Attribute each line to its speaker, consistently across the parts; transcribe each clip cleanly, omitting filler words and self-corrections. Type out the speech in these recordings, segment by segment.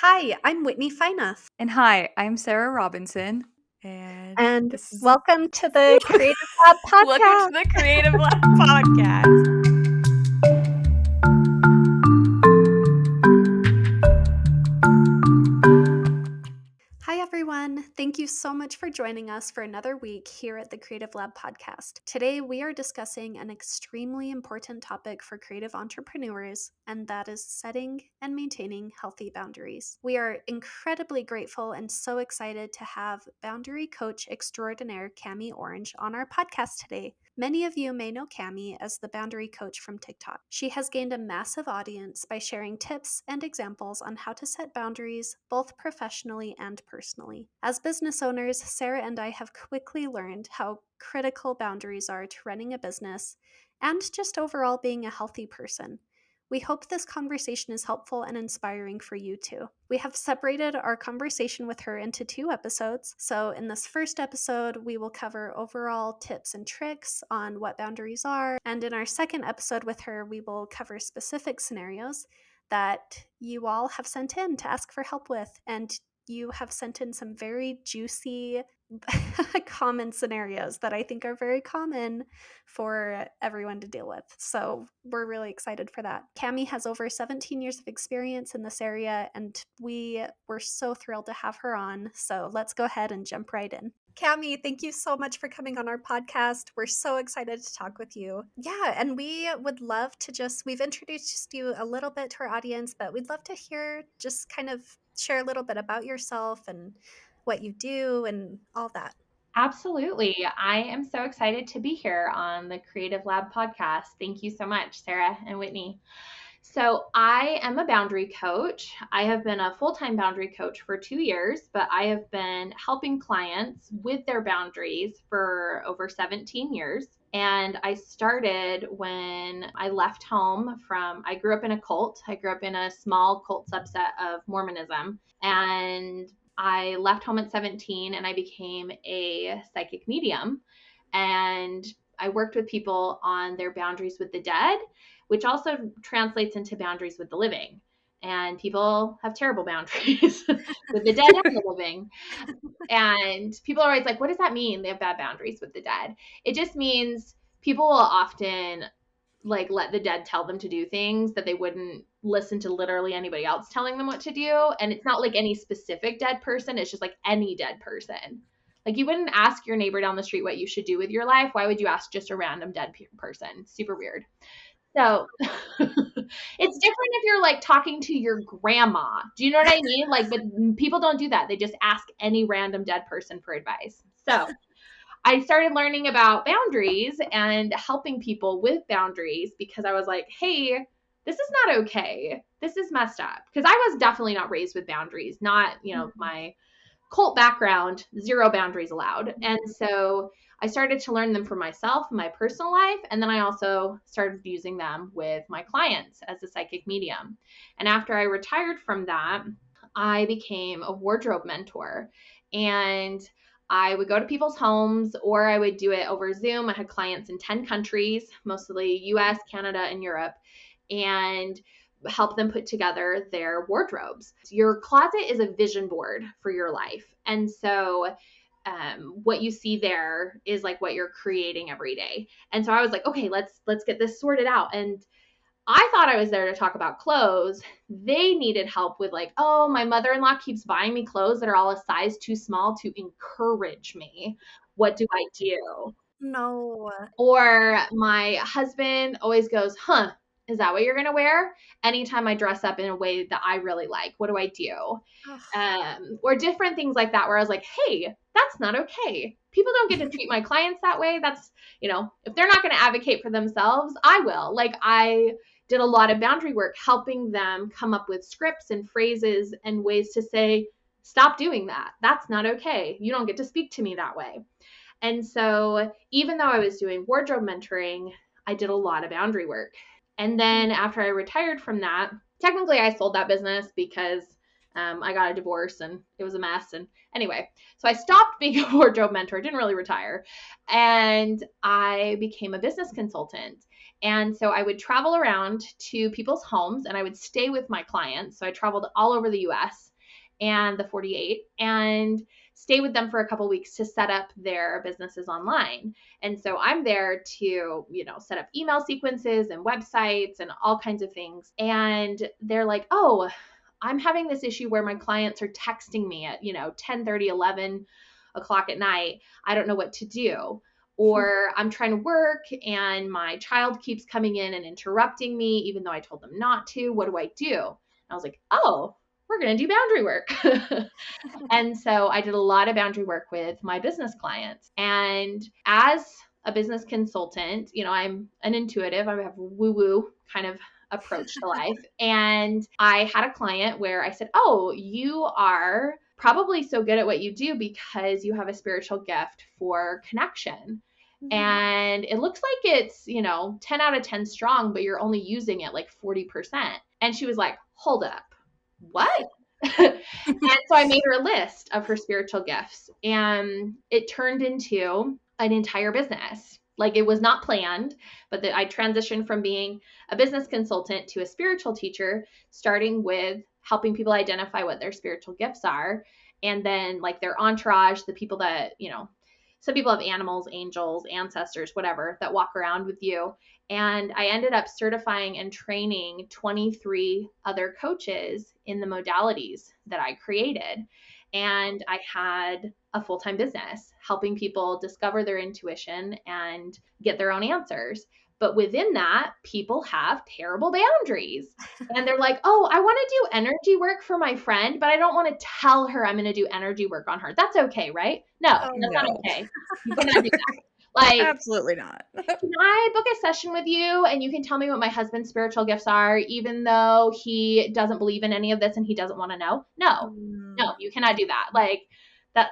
Speaker 1: Hi, I'm Whitney Fineath.
Speaker 2: And hi, I'm Sarah Robinson. And
Speaker 1: And
Speaker 2: this is
Speaker 1: welcome to the Creative Lab
Speaker 2: welcome
Speaker 1: podcast.
Speaker 2: to the Creative Lab podcast.
Speaker 1: Hi, everyone. Thank you so much for joining us for another week here at the Creative Lab podcast. Today, we are discussing an extremely important topic for creative entrepreneurs, and that is setting and maintaining healthy boundaries. We are incredibly grateful and so excited to have boundary coach extraordinaire Cami Orange on our podcast today. Many of you may know Cami as the boundary coach from TikTok. She has gained a massive audience by sharing tips and examples on how to set boundaries, both professionally and personally. As business owners, Sarah and I have quickly learned how critical boundaries are to running a business and just overall being a healthy person. We hope this conversation is helpful and inspiring for you too. We have separated our conversation with her into 2 episodes. So in this first episode, we will cover overall tips and tricks on what boundaries are. And in our second episode with her, we will cover specific scenarios that you all have sent in to ask for help with. And you have sent in some very juicy common scenarios that I think are very common for everyone to deal with. So we're really excited for that. Cami has over 17 years of experience in this area, and we were so thrilled to have her on. So let's go ahead and jump right in. Cami, thank you so much for coming on our podcast. We're so excited to talk with you. Yeah, and we would love to we've introduced you a little bit to our audience, but we'd love to hear just kind of share a little bit about yourself and what you do and all that.
Speaker 3: Absolutely. I am so excited to be here on the Creative Lab podcast. Thank you so much, Sarah and Whitney. So, I am a boundary coach. I have been a full-time boundary coach for 2 years, but I have been helping clients with their boundaries for over 17 years. And I started when I left home I grew up in a cult. I grew up in a small cult subset of Mormonism. And I left home at 17 and I became a psychic medium. And I worked with people on their boundaries with the dead, which also translates into boundaries with the living. And people have terrible boundaries with the dead and the living. And people are always like, what does that mean? They have bad boundaries with the dead. It just means people will often let the dead tell them to do things that they wouldn't listen to literally anybody else telling them what to do. And it's not like any specific dead person. It's just like any dead person. Like you wouldn't ask your neighbor down the street what you should do with your life. Why would you ask just a random dead person? Super weird. So it's different if you're like talking to your grandma. Do you know what I mean? But people don't do that. They just ask any random dead person for advice. So I started learning about boundaries and helping people with boundaries because I was like, hey, this is not okay. This is messed up. Because I was definitely not raised with boundaries, not, my cult background, 0 boundaries allowed. And so I started to learn them for myself in my personal life. And then I also started using them with my clients as a psychic medium. And after I retired from that, I became a wardrobe mentor. And I would go to people's homes or I would do it over Zoom. I had clients in 10 countries, mostly US, Canada, and Europe, and help them put together their wardrobes. Your closet is a vision board for your life. And so what you see there is like what you're creating every day. And so I was like, okay, let's get this sorted out. And I thought I was there to talk about clothes. They needed help with like, oh, my mother-in-law keeps buying me clothes that are all a size too small to encourage me. What do I do?
Speaker 1: No.
Speaker 3: Or my husband always goes, is that what you're going to wear? Anytime I dress up in a way that I really like, what do I do? Or different things like that where I was like, hey, that's not okay. People don't get to treat my clients that way. That's, if they're not going to advocate for themselves, I will. Like I did a lot of boundary work, helping them come up with scripts and phrases and ways to say, stop doing that. That's not okay. You don't get to speak to me that way. And so even though I was doing wardrobe mentoring, I did a lot of boundary work. And then after I retired from that, technically I sold that business because I got a divorce and it was a mess. And anyway, so I stopped being a wardrobe mentor, didn't really retire. And I became a business consultant. And so I would travel around to people's homes and I would stay with my clients. So I traveled all over the US and the 48 and stay with them for a couple weeks to set up their businesses online. And so I'm there to, set up email sequences and websites and all kinds of things. And they're like, oh, I'm having this issue where my clients are texting me at, 10:30, 11 o'clock at night. I don't know what to do. Or I'm trying to work and my child keeps coming in and interrupting me, even though I told them not to. What do I do? And I was like, oh, we're going to do boundary work. And so I did a lot of boundary work with my business clients. And as a business consultant, I'm an intuitive, I have woo-woo kind of approach to life. And I had a client where I said, oh, you are probably so good at what you do because you have a spiritual gift for connection. And it looks like it's, 10 out of 10 strong, but you're only using it like 40%. And she was like, hold up, what? And so I made her a list of her spiritual gifts, and it turned into an entire business. Like, it was not planned, but I transitioned from being a business consultant to a spiritual teacher, starting with helping people identify what their spiritual gifts are. And then like their entourage, the people that, some people have animals, angels, ancestors, whatever, that walk around with you. And I ended up certifying and training 23 other coaches in the modalities that I created. And I had a full-time business helping people discover their intuition and get their own answers. But within that, people have terrible boundaries. And they're like, oh, I want to do energy work for my friend, but I don't want to tell her I'm going to do energy work on her. That's okay, right? No,
Speaker 1: Oh,
Speaker 3: that's not
Speaker 2: No.
Speaker 3: okay. You cannot do that. Like,
Speaker 2: Absolutely not.
Speaker 3: can I book a session with you and you can tell me what my husband's spiritual gifts are, even though he doesn't believe in any of this and he doesn't want to know? No, you cannot do that. Like, that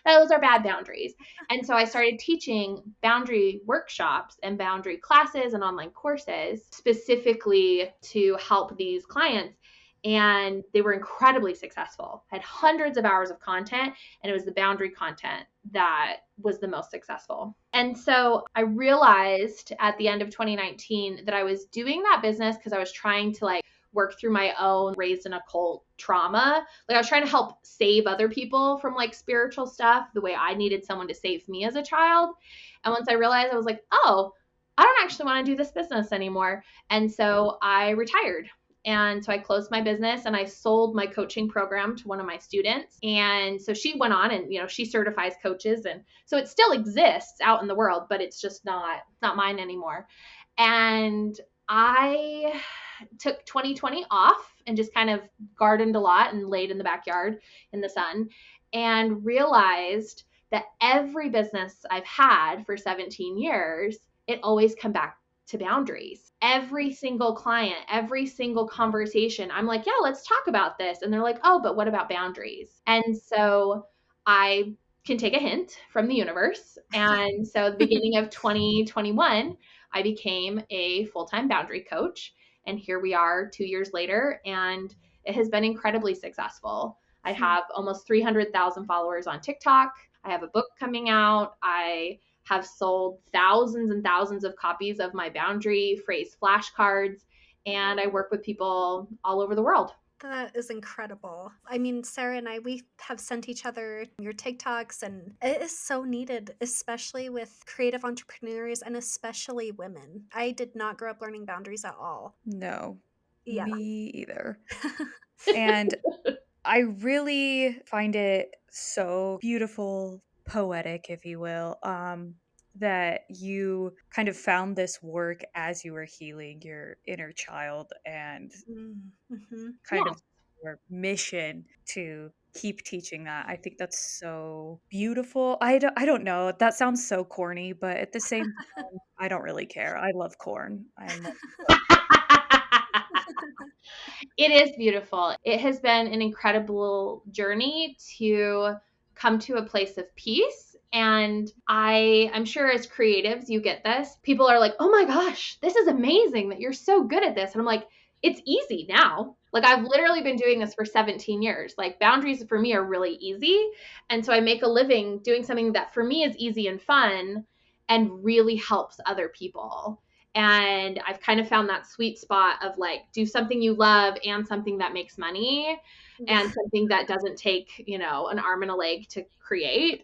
Speaker 3: those are bad boundaries. And so I started teaching boundary workshops and boundary classes and online courses specifically to help these clients. And they were incredibly successful. I had hundreds of hours of content, and it was the boundary content that was the most successful. And so I realized at the end of 2019 that I was doing that business because I was trying to like work through my own raised in a cult trauma. Like, I was trying to help save other people from like spiritual stuff the way I needed someone to save me as a child. And once I realized, I was like, oh, I don't actually want to do this business anymore. And so I retired. And so I closed my business and I sold my coaching program to one of my students. And so she went on and, she certifies coaches. And so it still exists out in the world, but it's just not mine anymore. And I took 2020 off and just kind of gardened a lot and laid in the backyard in the sun and realized that every business I've had for 17 years, it always come back to boundaries. Every single client, every single conversation, I'm like, yeah, let's talk about this. And they're like, oh, but what about boundaries? And so I can take a hint from the universe. And so the beginning of 2021, I became a full-time boundary coach. And here we are 2 years later, and it has been incredibly successful. I have almost 300,000 followers on TikTok. I have a book coming out. I have sold thousands and thousands of copies of my boundary phrase flashcards, and I work with people all over the world.
Speaker 1: That is incredible. I mean, Sarah and I, we have sent each other your TikToks, and it is so needed, especially with creative entrepreneurs and especially women. I did not grow up learning boundaries at all.
Speaker 2: No,
Speaker 1: Yeah.
Speaker 2: me either. And I really find it so beautiful, poetic, if you will, that you kind of found this work as you were healing your inner child and
Speaker 1: Mm-hmm.
Speaker 2: kind of your mission to keep teaching that. I think that's so beautiful. I don't know. That sounds so corny, but at the same time, I don't really care. I love corn.
Speaker 3: It is beautiful. It has been an incredible journey to come to a place of peace. And I'm sure as creatives, you get this. People are like, oh my gosh, this is amazing that you're so good at this. And I'm like, it's easy now. Like, I've literally been doing this for 17 years. Like, boundaries for me are really easy. And so I make a living doing something that for me is easy and fun and really helps other people. And I've kind of found that sweet spot of like, do something you love and something that makes money. and something that doesn't take, an arm and a leg to create.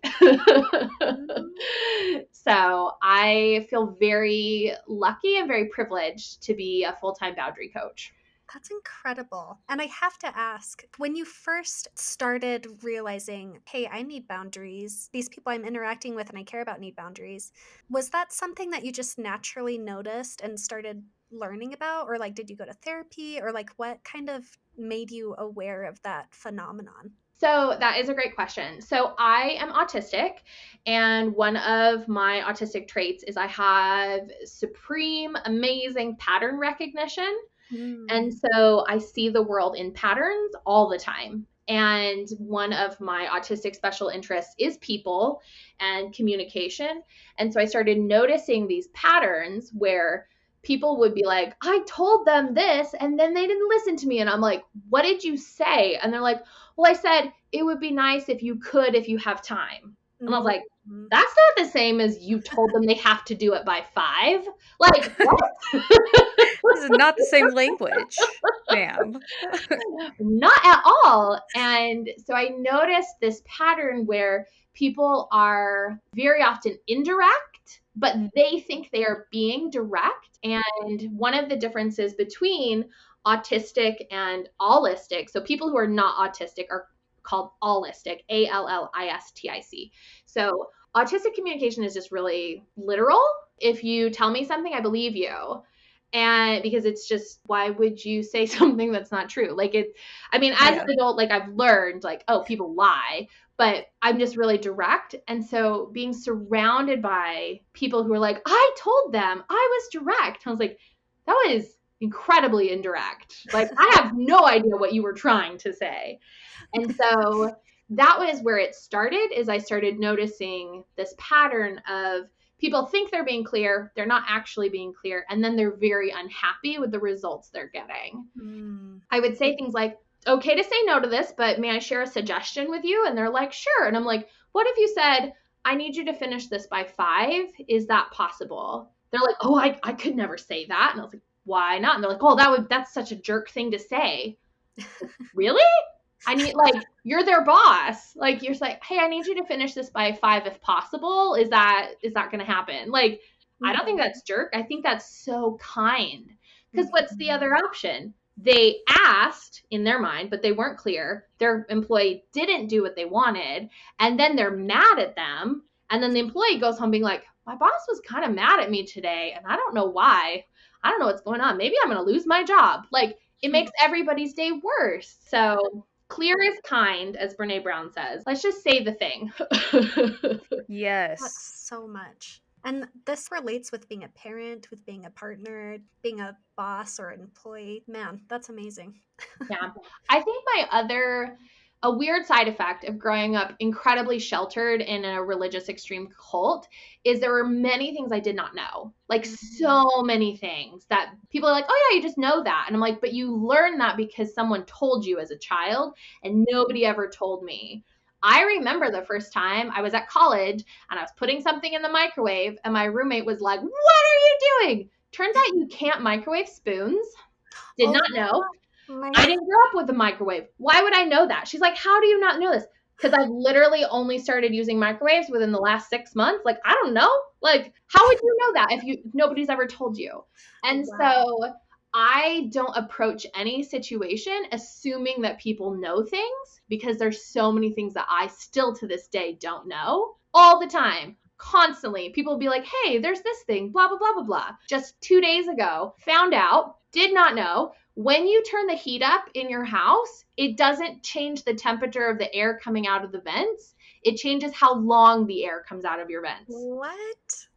Speaker 3: So I feel very lucky and very privileged to be a full-time boundary coach.
Speaker 1: That's incredible. And I have to ask, when you first started realizing, hey, I need boundaries, these people I'm interacting with and I care about need boundaries, was that something that you just naturally noticed and started learning about? Or like, did you go to therapy? Or like, what kind of made you aware of that phenomenon?
Speaker 3: So that is a great question. So I am autistic, and one of my autistic traits is I have supreme, amazing pattern recognition. And so I see the world in patterns all the time. And one of my autistic special interests is people and communication. And so I started noticing these patterns where people would be like, I told them this, and then they didn't listen to me. And I'm like, what did you say? And they're like, well, I said it would be nice if you could, if you have time. And I was like, that's not the same as you told them they have to do it by 5. Like, what?
Speaker 2: This is not the same language, ma'am.
Speaker 3: Not at all. And so I noticed this pattern where people are very often indirect, but they think they are being direct. And one of the differences between autistic and allistic, so people who are not autistic are called allistic, ALLISTIC. So autistic communication is just really literal. If you tell me something, I believe you. And because it's just, why would you say something that's not true? Like as an adult, like I've learned like, oh, people lie, but I'm just really direct. And so being surrounded by people who are like, I told them I was direct. I was like, that was incredibly indirect. Like I have no idea what you were trying to say. And so that was where it started, is I started noticing this pattern of people think they're being clear, they're not actually being clear, and then they're very unhappy with the results they're getting. I would say things like, okay to say no to this, but may I share a suggestion with you? And they're like, sure. And I'm like, what if you said, I need you to finish this by 5? Is that possible? They're like, oh, I could never say that. And I was like, why not? And they're like, oh, that's such a jerk thing to say. Really? I need, like, you're their boss. Like, you're like, hey, I need you to finish this by 5 if possible. Is that going to happen? Like, I don't think that's jerk. I think that's so kind. Because what's the other option? They asked in their mind, but they weren't clear. Their employee didn't do what they wanted. And then they're mad at them. And then the employee goes home being like, my boss was kind of mad at me today. And I don't know why. I don't know what's going on. Maybe I'm going to lose my job. Like, it makes everybody's day worse. So clear is kind, as Brene Brown says. Let's just say the thing.
Speaker 2: Yes.
Speaker 1: That's so much. And this relates with being a parent, with being a partner, being a boss or an employee. Man, that's amazing.
Speaker 3: Yeah. I think a weird side effect of growing up incredibly sheltered in a religious extreme cult is there were many things I did not know. Like so many things that people are like, oh yeah, you just know that. And I'm like, but you learn that because someone told you as a child, and nobody ever told me. I remember the first time I was at college and I was putting something in the microwave and my roommate was like, what are you doing? Turns out you can't microwave spoons. Did not know. I didn't grow up with a microwave. Why would I know that? She's like, how do you not know this? Because I've literally only started using microwaves within the last 6 months. Like, I don't know. Like, how would you know that if nobody's ever told you? And so I don't approach any situation assuming that people know things, because there's so many things that I still to this day don't know all the time. Constantly. People will be like, hey, there's this thing, blah, blah, blah, blah, blah. Just 2 days ago, found out, did not know. When you turn the heat up in your house, it doesn't change the temperature of the air coming out of the vents. It changes how long the air comes out of your vents.
Speaker 1: What?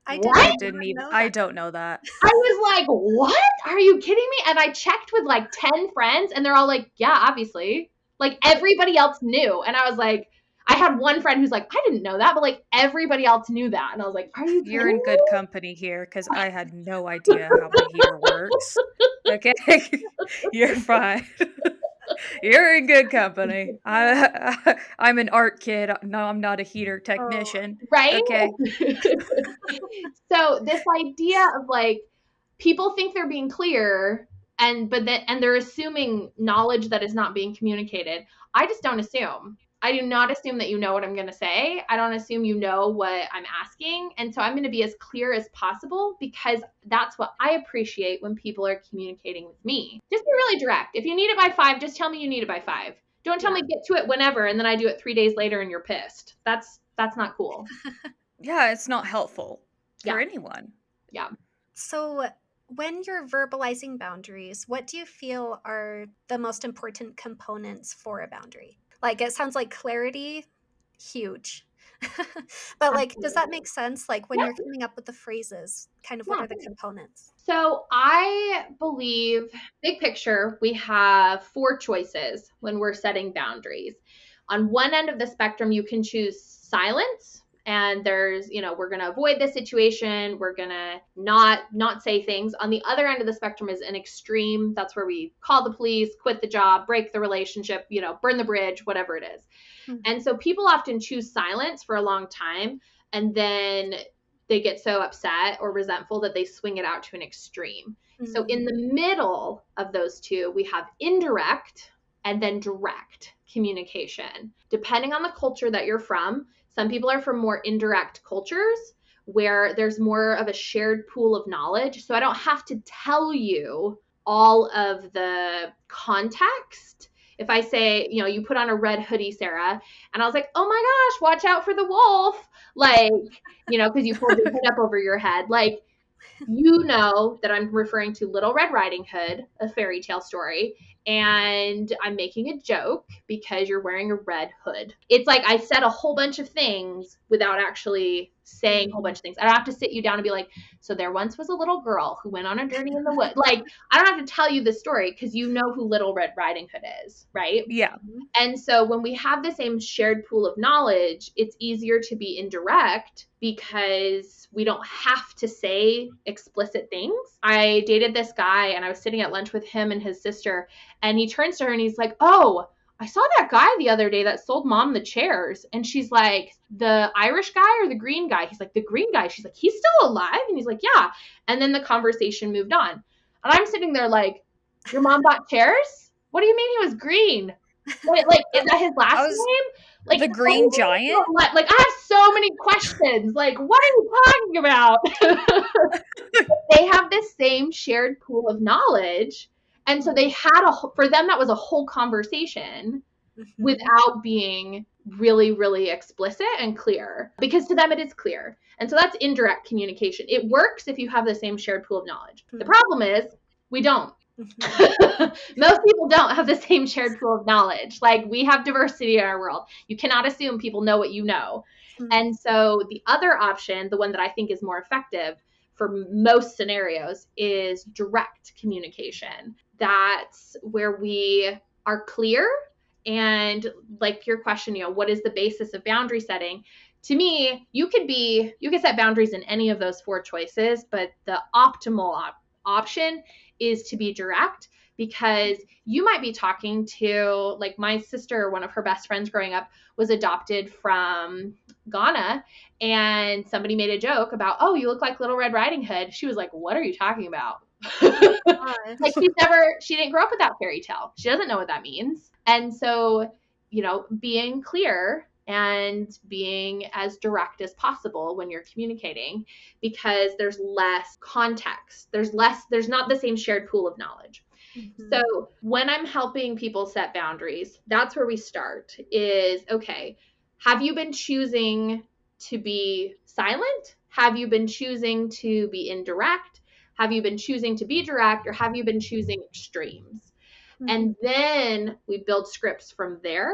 Speaker 2: I don't know that.
Speaker 3: I was like, what? Are you kidding me? And I checked with like 10 friends and they're all like, yeah, obviously. Like everybody else knew. And I was like, I had one friend who's like, I didn't know that, but like everybody else knew that. And I was like, are you kidding
Speaker 2: You're in good company here, because I had no idea how my heater works. Okay? You're fine. You're in good company. I'm an art kid. No, I'm not a heater technician.
Speaker 3: Right?
Speaker 2: Okay.
Speaker 3: So this idea of like, people think they're being clear and they're assuming knowledge that is not being communicated. I just don't assume. I do not assume that you know what I'm going to say. I don't assume you know what I'm asking. And so I'm going to be as clear as possible because that's what I appreciate when people are communicating with me. Just be really direct. If you need it by 5, just tell me you need it by 5. Don't tell me get to it whenever and then I do it 3 days later and you're pissed. That's not cool.
Speaker 2: Yeah, it's not helpful for
Speaker 3: Yeah.
Speaker 2: anyone.
Speaker 3: Yeah.
Speaker 1: So, when you're verbalizing boundaries, what do you feel are the most important components for a boundary? Like, it sounds like clarity, huge. But, like, does that
Speaker 3: Absolutely.
Speaker 1: make sense? Like, when
Speaker 3: Yep.
Speaker 1: you're coming up with the phrases, kind of what
Speaker 3: Yeah.
Speaker 1: are the components?
Speaker 3: So I believe, big picture, we have 4 choices when we're setting boundaries. On one end of the spectrum, you can choose silence. And there's, we're going to avoid this situation. We're going to not say things. On the other end of the spectrum is an extreme. That's where we call the police, quit the job, break the relationship, burn the bridge, whatever it is. And so people often choose silence for a long time. And then they get so upset or resentful that they swing it out to an extreme. So in the middle of those two, we have indirect and then direct communication. Depending on the culture that you're from, some people are from more indirect cultures where there's more of a shared pool of knowledge. So I don't have to tell you all of the context. If I say, you put on a red hoodie, Sarah, and I was like, oh my gosh, watch out for the wolf. Like, because you pulled your hood up over your head. Like, that I'm referring to Little Red Riding Hood, a fairy tale story, and I'm making a joke because you're wearing a red hood. It's like I said a whole bunch of things without actually saying a whole bunch of things. I don't have to sit you down and be like, so there once was a little girl who went on a journey in the woods. Like, I don't have to tell you the story because you know who Little Red Riding Hood is, right?
Speaker 2: Yeah.
Speaker 3: And so when we have the same shared pool of knowledge, it's easier to be indirect because we don't have to say explicit things. I dated this guy and I was sitting at lunch with him and his sister, and he turns to her and he's like, oh, I saw that guy the other day that sold mom the chairs. And she's like, the Irish guy or the green guy? He's like, the green guy. She's like, he's still alive? And he's like, yeah. And then the conversation moved on. And I'm sitting there like, your mom bought chairs? What do you mean he was green? Wait, like, is that his last name? Like,
Speaker 2: the Green Giant?
Speaker 3: Like, I have so many questions. Like, what are you talking about? They have this same shared pool of knowledge. And so they had for them, that was a whole conversation without being really, really explicit and clear, because to them it is clear. And so that's indirect communication. It works if you have the same shared pool of knowledge. The problem is we don't. Most people don't have the same shared pool of knowledge. Like, we have diversity in our world. You cannot assume people know what you know. And so the other option, the one that I think is more effective for most scenarios, is direct communication. That's where we are clear. And like your question, what is the basis of boundary setting? To me, you could set boundaries in any of those 4 choices, but the optimal option is to be direct, because you might be talking to, like, my sister, one of her best friends growing up was adopted from Ghana, and somebody made a joke about, oh, you look like Little Red Riding Hood. She was like, what are you talking about? Like, she didn't grow up with that fairy tale. She doesn't know what that means. And so, being clear and being as direct as possible when you're communicating, because there's less context. There's not the same shared pool of knowledge. So when I'm helping people set boundaries, that's where we start is, okay, have you been choosing to be silent? Have you been choosing to be indirect? Have you been choosing to be direct, or have you been choosing extremes? And then we build scripts from there,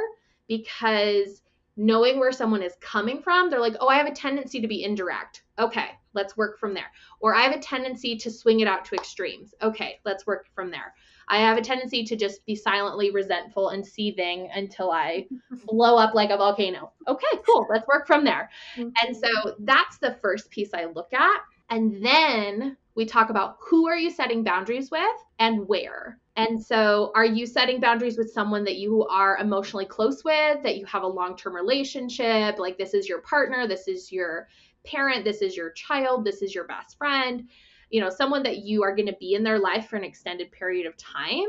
Speaker 3: because knowing where someone is coming from, they're like, oh, I have a tendency to be indirect. Okay, let's work from there. Or I have a tendency to swing it out to extremes. Okay, let's work from there. I have a tendency to just be silently resentful and seething until I blow up like a volcano. Okay, cool. Let's work from there. And so that's the first piece I look at. And then we talk about, who are you setting boundaries with and where? And so, are you setting boundaries with someone that you are emotionally close with, that you have a long-term relationship? Like, this is your partner, this is your parent, this is your child, this is your best friend, someone that you are going to be in their life for an extended period of time.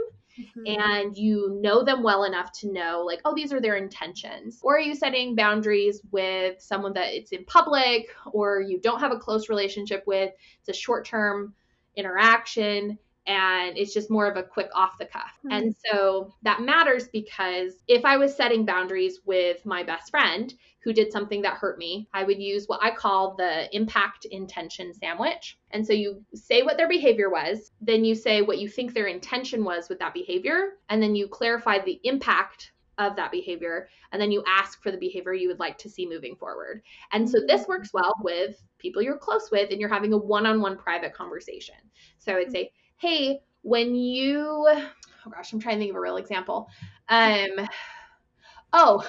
Speaker 1: Mhm.
Speaker 3: and you know them well enough to know like, oh, these are their intentions? Or are you setting boundaries with someone that it's in public or you don't have a close relationship with? It's a short-term interaction and it's just more of a quick off the cuff.
Speaker 1: Hmm.
Speaker 3: And so that matters because if I was setting boundaries with my best friend who did something that hurt me, I would use what I call the impact intention sandwich. And so you say what their behavior was, then you say what you think their intention was with that behavior, and then you clarify the impact of that behavior, and then you ask for the behavior you would like to see moving forward. And so this works well with people you're close with and you're having a one-on-one private conversation. So I'd say, hey, when you, oh gosh, I'm trying to think of a real example. Oh,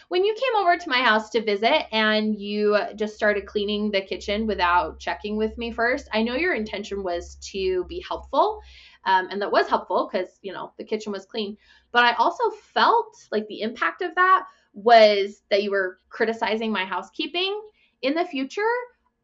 Speaker 3: when you came over to my house to visit and you just started cleaning the kitchen without checking with me first, I know your intention was to be helpful. And that was helpful because, you know, the kitchen was clean. But I also felt like the impact of that was that you were criticizing my housekeeping. In the future,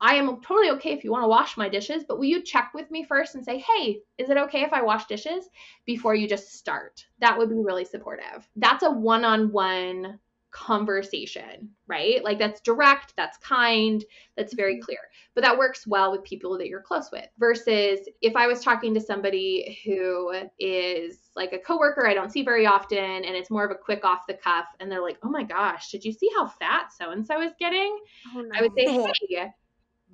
Speaker 3: I am totally okay if you want to wash my dishes, but will you check with me first and say, hey, is it okay if I wash dishes before you just start? That would be really supportive. That's a one-on-one conversation, right? Like that's direct, that's kind, that's very clear. But that works well with people that you're close with versus if I was talking to somebody who is like a coworker I don't see very often and it's more of a quick off the cuff and they're like, "Oh my gosh, did you see how fat so and so is getting?"
Speaker 1: Oh
Speaker 3: I would say,
Speaker 1: no.
Speaker 3: "Hey,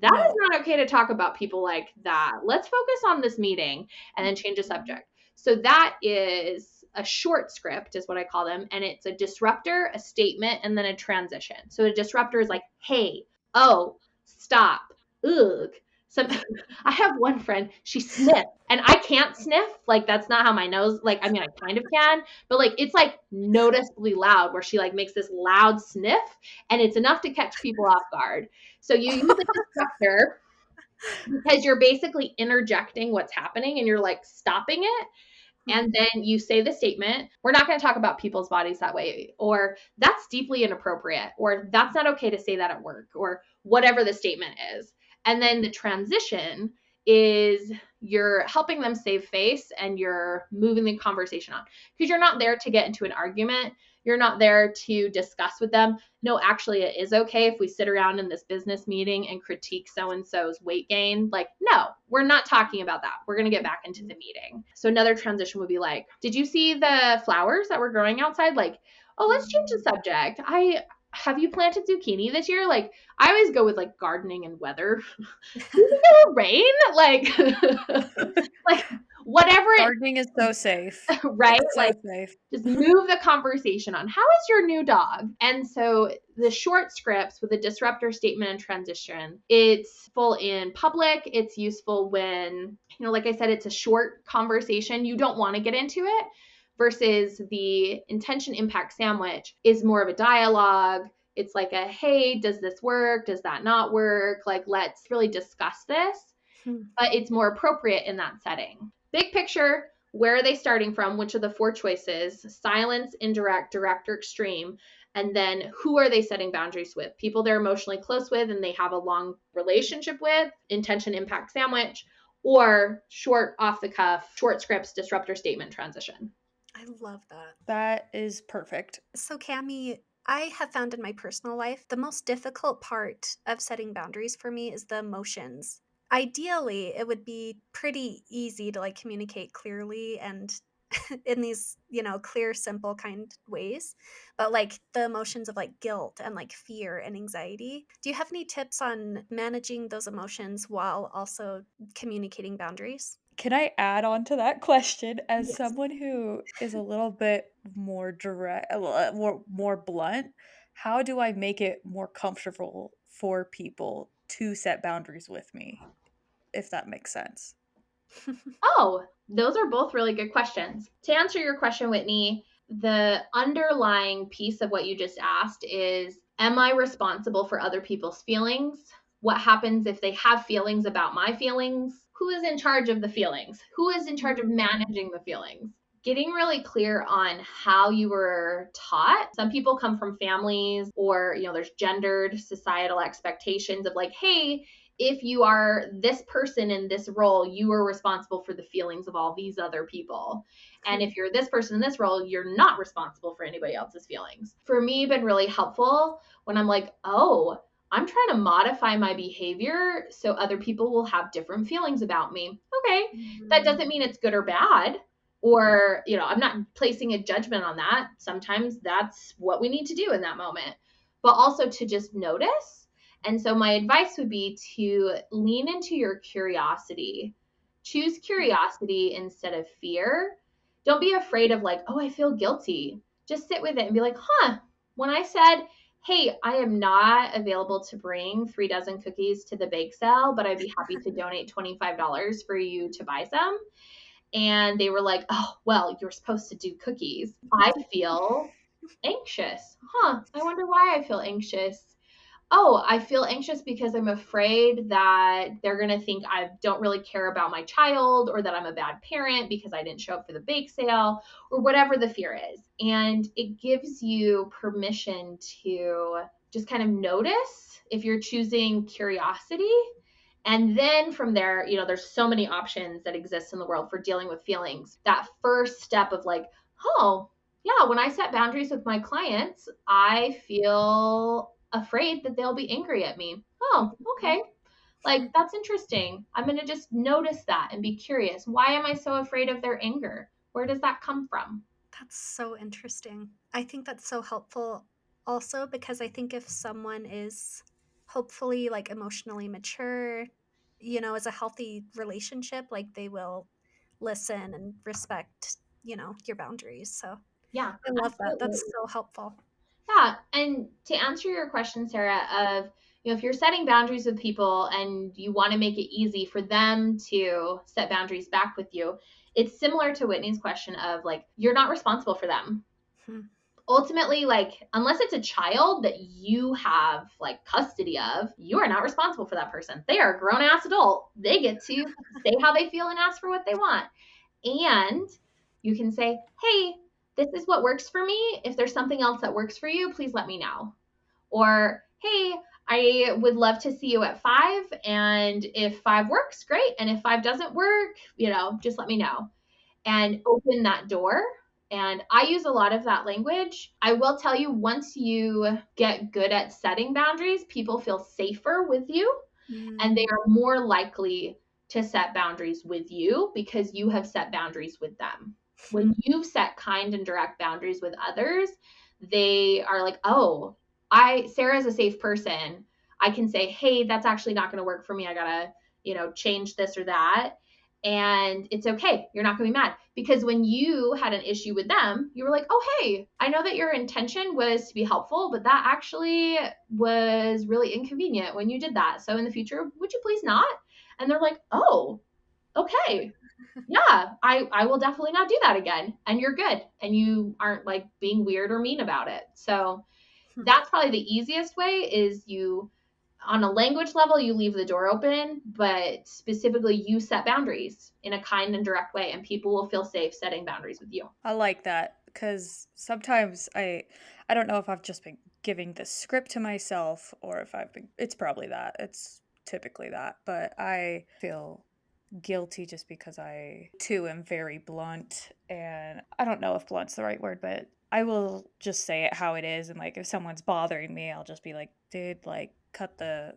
Speaker 3: that is
Speaker 2: No.
Speaker 3: not okay to talk about people like that. Let's focus on this meeting and then change the subject." So that is a short script is what I call them. And it's a disruptor, a statement, and then a transition. So a disruptor is like, hey, oh, stop, ugh. Some I have one friend, she sniffs and I can't sniff. Like that's not how my nose, like, I mean, I kind of can, but like, it's like noticeably loud where she like makes this loud sniff and it's enough to catch people off guard. So you use a disruptor because you're basically interjecting what's happening and you're like stopping it. And then you say the statement, we're not going to talk about people's bodies that way, or that's deeply inappropriate, or that's not okay to say that at work, or whatever the statement is. And then the transition is you're helping them save face and you're moving the conversation on because you're not there to get into an argument. You're not there to discuss with them. No, actually, it is okay if we sit around in this business meeting and critique so and so's weight gain. Like, no, we're not talking about that. We're going to get back into the meeting. So, another transition would be like, did you see the flowers that were growing outside? Like, oh, let's change the subject. Have you planted zucchini this year? Like, I always go with like gardening and weather. Rain? Like, like whatever it,
Speaker 2: Gardening is so safe.
Speaker 3: right?
Speaker 2: It's so
Speaker 3: Like,
Speaker 2: safe.
Speaker 3: just move the conversation on how is your new dog? And so the short scripts with a disruptor statement and transition, it's full in public. It's useful when, you know, like I said, it's a short conversation. You don't want to get into it versus the intention impact sandwich is more of a dialogue. It's like a, hey, does this work? Does that not work? Like, let's really discuss this, but it's more appropriate in that setting. Big picture, where are they starting from? Which are the four choices? Silence, indirect, direct, or extreme. And then who are they setting boundaries with? People they're emotionally close with and they have a long relationship with, intention, impact, sandwich, or short, off the cuff, short scripts, disruptor, statement, transition.
Speaker 1: I love that.
Speaker 2: That is perfect.
Speaker 1: So, Cami, I have found in my personal life the most difficult part of setting boundaries for me is the emotions. Ideally, it would be pretty easy to like communicate clearly and in these, clear, simple kind ways. But like the emotions of like guilt and like fear and anxiety. Do you have any tips on managing those emotions while also communicating boundaries?
Speaker 2: Can I add on to that question as
Speaker 1: Yes.
Speaker 2: someone who is a little bit more direct, more blunt? How do I make it more comfortable for people to set boundaries with me, if that makes sense?
Speaker 3: Oh, those are both really good questions. To answer your question, Whitney, the underlying piece of what you just asked is, am I responsible for other people's feelings? What happens if they have feelings about my feelings? Who is in charge of the feelings? Who is in charge of managing the feelings? Getting really clear on how you were taught. Some people come from families or, there's gendered societal expectations of like, hey, if you are this person in this role, you are responsible for the feelings of all these other people. And if you're this person in this role, you're not responsible for anybody else's feelings. For me, been really helpful when I'm like, oh, I'm trying to modify my behavior so other people will have different feelings about me. Okay, that doesn't mean it's good or bad, or, I'm not placing a judgment on that. Sometimes that's what we need to do in that moment, but also to just notice. And so my advice would be to lean into your curiosity. Choose curiosity instead of fear. Don't be afraid of like, oh, I feel guilty. Just sit with it and be like, when I said, hey, I am not available to bring 3 dozen cookies to the bake sale, but I'd be happy to donate $25 for you to buy some. And they were like, oh, well, you're supposed to do cookies. I feel anxious. I wonder why I feel anxious. Oh, I feel anxious because I'm afraid that they're going to think I don't really care about my child, or that I'm a bad parent because I didn't show up for the bake sale, or whatever the fear is. And it gives you permission to just kind of notice if you're choosing curiosity. And then from there, there's so many options that exist in the world for dealing with feelings. That first step of like, oh, yeah, when I set boundaries with my clients, I feel afraid that they'll be angry at me. Oh, okay. Like, that's interesting. I'm going to just notice that and be curious. Why am I so afraid of their anger? Where does that come from?
Speaker 1: That's so interesting. I think that's so helpful also, because I think if someone is hopefully like emotionally mature, is a healthy relationship, like they will listen and respect, your boundaries. So
Speaker 3: Yeah,
Speaker 1: I love that. That's
Speaker 3: absolutely.
Speaker 1: so helpful.
Speaker 3: Yeah. And to answer your question, Sarah, of, if you're setting boundaries with people and you want to make it easy for them to set boundaries back with you, it's similar to Whitney's question of like, you're not responsible for them.
Speaker 1: Hmm.
Speaker 3: Ultimately, like, unless it's a child that you have like custody of, you are not responsible for that person. They are a grown ass adult. They get to say how they feel and ask for what they want. And you can say, hey, this is what works for me. If there's something else that works for you, please let me know. Or, hey, I would love to see you at 5. And if 5 works, great. And if 5 doesn't work, just let me know. And open that door. And I use a lot of that language. I will tell you, once you get good at setting boundaries, people feel safer with you, and they
Speaker 1: Mm.
Speaker 3: are more likely to set boundaries with you because you have set boundaries with them. When you've set kind and direct boundaries with others, they are like, oh, Sarah's a safe person. I can say, hey, that's actually not going to work for me. I got to, change this or that. And it's okay. You're not going to be mad. Because when you had an issue with them, you were like, oh, hey, I know that your intention was to be helpful, but that actually was really inconvenient when you did that. So in the future, would you please not? And they're like, oh, okay. Yeah, I will definitely not do that again. And you're good. And you aren't like being weird or mean about it. So that's probably the easiest way is on a language level, you leave the door open, but specifically you set boundaries in a kind and direct way, and people will feel safe setting boundaries with you.
Speaker 2: I like that because sometimes I don't know if I've just been giving the script to myself or if I've been it's probably that. It's typically that, but I feel guilty just because I too am very blunt, and I don't know if blunt's the right word, but I will just say it how it is. And like if someone's bothering me, I'll just be like, dude, like cut the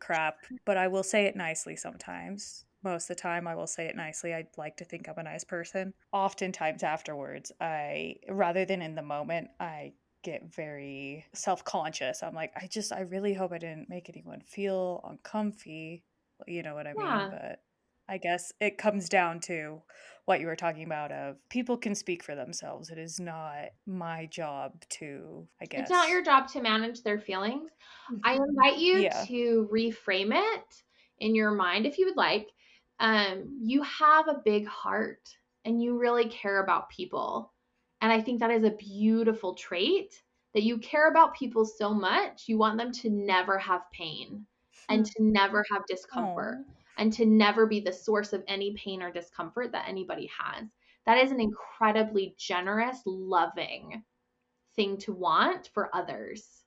Speaker 2: crap. But I will say it nicely sometimes. Most of the time I will say it nicely. I'd like to think I'm a nice person. Oftentimes afterwards, I rather than in the moment, I get very self-conscious. I'm like, I really hope I didn't make anyone feel uncomfy. You know what I mean?
Speaker 3: Yeah.
Speaker 2: But I guess it comes down to what you were talking about of people can speak for themselves. It is not my job to, I
Speaker 3: It's not
Speaker 2: guess.
Speaker 3: your job to manage their feelings. I
Speaker 1: Mhm.
Speaker 3: invite you
Speaker 2: Yeah.
Speaker 3: to reframe it in your mind if you would like. You have a big heart and you really care about people. And I think that is a beautiful trait that you care about people so much. You want them to never have pain and
Speaker 1: Hmm.
Speaker 3: to never have discomfort
Speaker 2: Oh,
Speaker 3: and to never be the source of any pain or discomfort that anybody has. That is an incredibly generous, loving thing to want for others.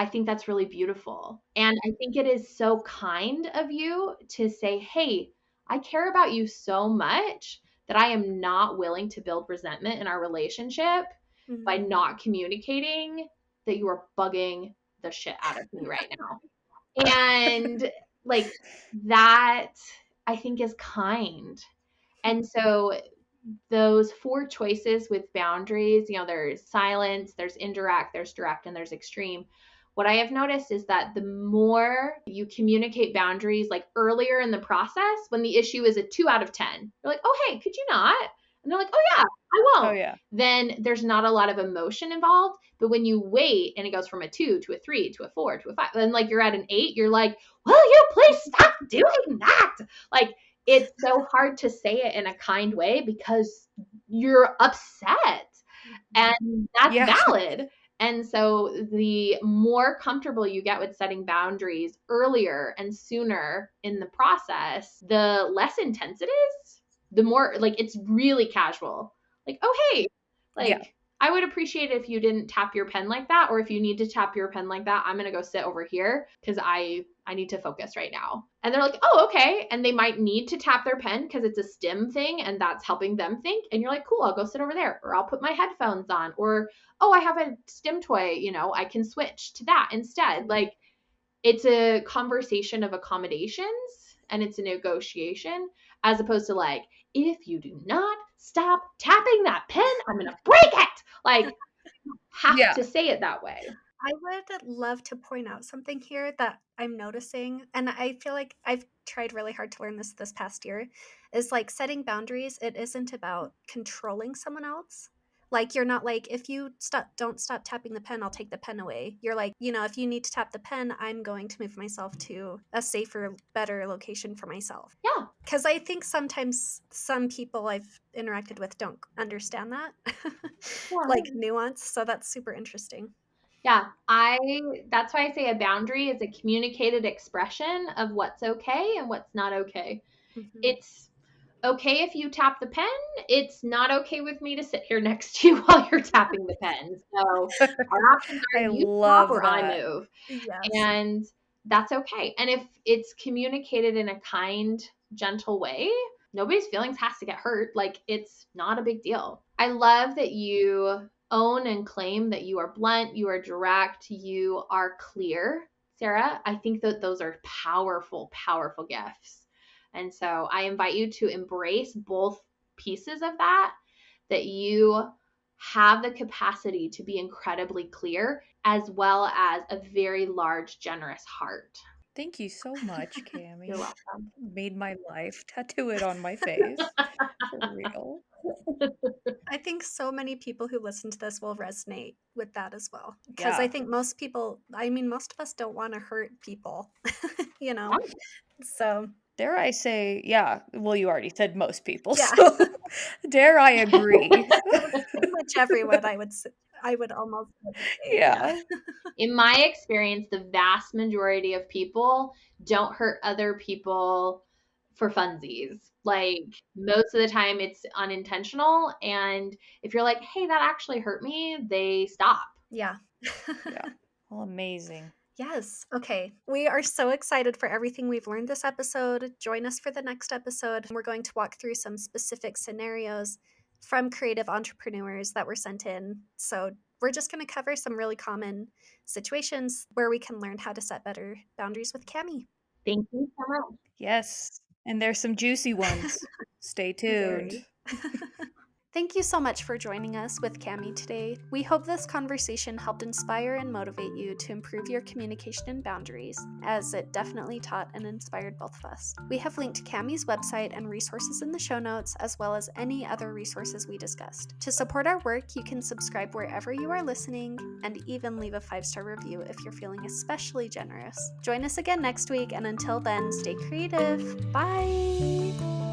Speaker 3: I think that's really beautiful. And I think it is so kind of you to say, hey, I care about you so much that I am not willing to build resentment in our relationship by
Speaker 1: Mhm.
Speaker 3: not communicating that you are bugging the shit out of me right now. And like that, I think is kind. And so those four choices with boundaries, there's silence, there's indirect, there's direct, and there's extreme. What I have noticed is that the more you communicate boundaries like earlier in the process, when the issue is a 2 out of 10, you're like, oh, hey, could you not? And they're like, oh, yeah, I
Speaker 2: Oh
Speaker 3: won't.
Speaker 2: yeah.
Speaker 3: Then there's not a lot of emotion involved. But when you wait and it goes from a 2 to a 3 to a 4 to a 5, then like you're at an 8, you're like, will you please stop doing that? Like, it's so hard to say it in a kind way because you're upset, and that's
Speaker 2: Yeah.
Speaker 3: valid. And so the more comfortable you get with setting boundaries earlier and sooner in the process, the less intense it is. The more like it's really casual. Like, oh, hey,
Speaker 2: Yeah.
Speaker 3: like I would appreciate it if you didn't tap your pen like that, or if you need to tap your pen like that, I'm going to go sit over here because I need to focus right now. And they're like, oh, okay. And they might need to tap their pen because it's a stim thing and that's helping them think. And you're like, cool, I'll go sit over there, or I'll put my headphones on, or, oh, I have a stim toy, I can switch to that instead. Like, it's a conversation of accommodations and it's a negotiation, as opposed to like, if you do not stop tapping that pen, I'm going to break it. Like, have
Speaker 2: Yeah.
Speaker 3: to say it that way.
Speaker 1: I would love to point out something here that I'm noticing, and I feel like I've tried really hard to learn this past year, is like setting boundaries. It isn't about controlling someone else. Like you're not like, if you don't stop tapping the pen, I'll take the pen away. You're like, if you need to tap the pen, I'm going to move myself to a safer, better location for myself.
Speaker 3: Yeah.
Speaker 1: Because I think sometimes some people I've interacted with don't understand that, like nuance. So that's super interesting.
Speaker 3: Yeah, that's why I say a boundary is a communicated expression of what's okay and what's not okay.
Speaker 1: Mhm.
Speaker 3: It's okay if you tap the pen. It's not okay with me to sit here next to you while you're tapping the pen. So our options are
Speaker 2: I
Speaker 3: you stop
Speaker 2: love
Speaker 3: or I
Speaker 2: that.
Speaker 3: move.
Speaker 1: Yes.
Speaker 3: And that's okay. And if it's communicated in a kind, gentle way, nobody's feelings has to get hurt. Like, it's not a big deal. I love that you own and claim that you are blunt, you are direct, you are clear, Sarah. I think that those are powerful, powerful gifts. And so I invite you to embrace both pieces of that you have the capacity to be incredibly clear, as well as a very large, generous heart.
Speaker 2: Thank you so much,
Speaker 3: You're
Speaker 2: Cami.
Speaker 3: welcome.
Speaker 2: Made my life. Tattoo it on my face. For real.
Speaker 1: I think so many people who listen to this will resonate with that as well. Because I
Speaker 2: Yeah.
Speaker 1: think most of us don't want to hurt people, you know?
Speaker 3: Yeah.
Speaker 1: So,
Speaker 2: Dare I say, yeah. Well, you already said most people,
Speaker 1: yeah,
Speaker 2: so dare I agree?
Speaker 1: pretty much everyone I would almost say, yeah.
Speaker 2: Yeah.
Speaker 3: In my experience, the vast majority of people don't hurt other people for funsies. Like, most of the time, it's unintentional. And if you're like, hey, that actually hurt me, they stop.
Speaker 1: Yeah.
Speaker 2: Yeah. Well, amazing.
Speaker 1: Yes. Okay. We are so excited for everything we've learned this episode. Join us for the next episode. We're going to walk through some specific scenarios from creative entrepreneurs that were sent in. So, we're just going to cover some really common situations where we can learn how to set better boundaries with Cami.
Speaker 3: Thank you so much.
Speaker 2: Yes. And there's some juicy ones. Stay tuned.
Speaker 1: Very. Thank you so much for joining us with Cami today. We hope this conversation helped inspire and motivate you to improve your communication and boundaries, as it definitely taught and inspired both of us. We have linked Cami's website and resources in the show notes, as well as any other resources we discussed. To support our work, you can subscribe wherever you are listening, and even leave a 5-star review if you're feeling especially generous. Join us again next week, and until then, stay creative. Bye!